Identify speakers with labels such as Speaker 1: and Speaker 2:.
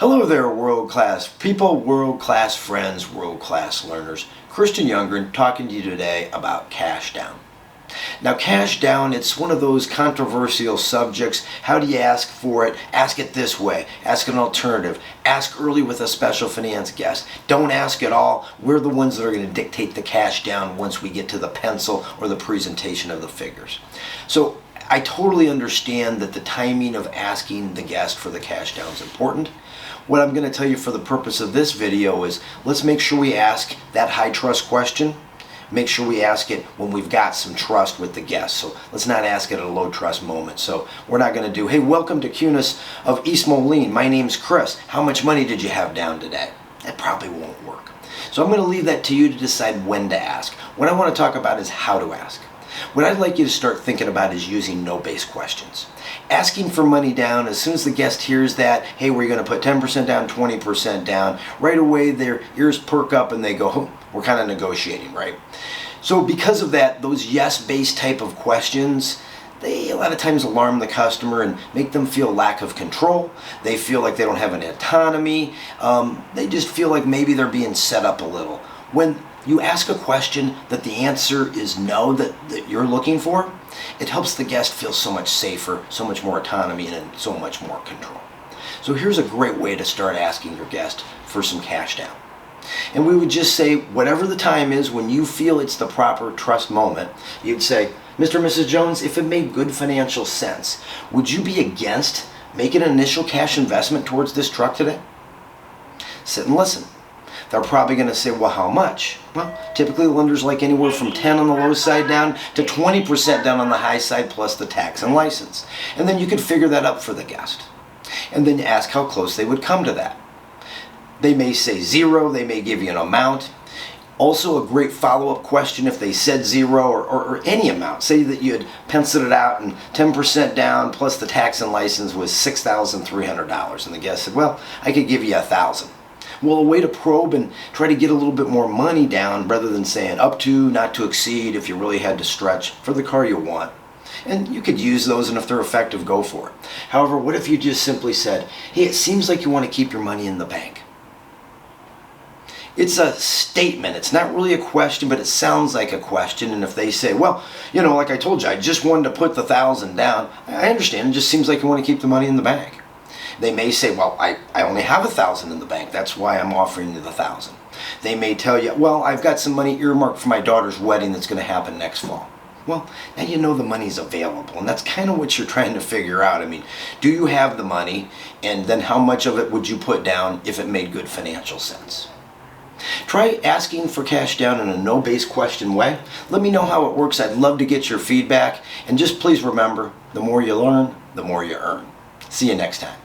Speaker 1: Hello there, world-class people, world-class friends, world-class learners. Christian Youngren talking to you today about cash down. Now, cash down, it's one of those controversial subjects. How do you ask for it? Ask it this way. Ask an alternative. Ask early with a special finance guest. Don't ask at all. We're the ones that are going to dictate the cash down once we get to the pencil or the presentation of the figures. So I totally understand that the timing of asking the guest for the cash down is important. What I'm going to tell you for the purpose of this video is let's make sure we ask that high trust question. Make sure we ask it when we've got some trust with the guest. So let's not ask it at a low trust moment. So we're not going to do, hey, welcome to Cunis of East Moline. My name's Chris. How much money did you have down today? That probably won't work. So I'm going to leave that to you to decide when to ask. What I want to talk about is how to ask. What I'd like you to start thinking about is using no-base questions. Asking for money down, as soon as the guest hears that, hey, we're going to put 10% down, 20% down, right away their ears perk up and they go, oh, we're kind of negotiating, right? So because of that, those yes-based type of questions, they a lot of times alarm the customer and make them feel lack of control. They feel like they don't have any autonomy. They just feel like maybe they're being set up a little. When you ask a question that the answer is no, that you're looking for, it helps the guest feel so much safer, so much more autonomy, and so much more control. So here's a great way to start asking your guest for some cash down. And we would just say, whatever the time is when you feel it's the proper trust moment, you'd say, Mr. and Mrs. Jones, if it made good financial sense, would you be against making an initial cash investment towards this truck today? Sit and listen. They're probably going to say, well, how much? Well, typically lenders like anywhere from 10 on the low side down to 20% down on the high side plus the tax and license. And then you could figure that up for the guest. And then ask how close they would come to that. They may say zero, they may give you an amount. Also a great follow-up question if they said zero or any amount. Say that you had penciled it out and 10% down plus the tax and license was $6,300. And the guest said, well, I could give you $1,000. Well, a way to probe and try to get a little bit more money down rather than saying up to, not to exceed if you really had to stretch for the car you want. And you could use those, and if they're effective, go for it. However, what if you just simply said, hey, it seems like you want to keep your money in the bank? It's a statement. It's not really a question, but it sounds like a question. And if they say, well, you know, like I told you, I just wanted to put the $1,000 down, I understand. It just seems like you want to keep the money in the bank. They may say, well, I only have $1,000 in the bank. That's why I'm offering you the $1,000. They may tell you, well, I've got some money earmarked for my daughter's wedding that's going to happen next fall. Well, now you know the money's available, and that's kind of what you're trying to figure out. I mean, do you have the money, and then how much of it would you put down if it made good financial sense? Try asking for cash down in a no-base question way. Let me know how it works. I'd love to get your feedback. And just please remember, the more you learn, the more you earn. See you next time.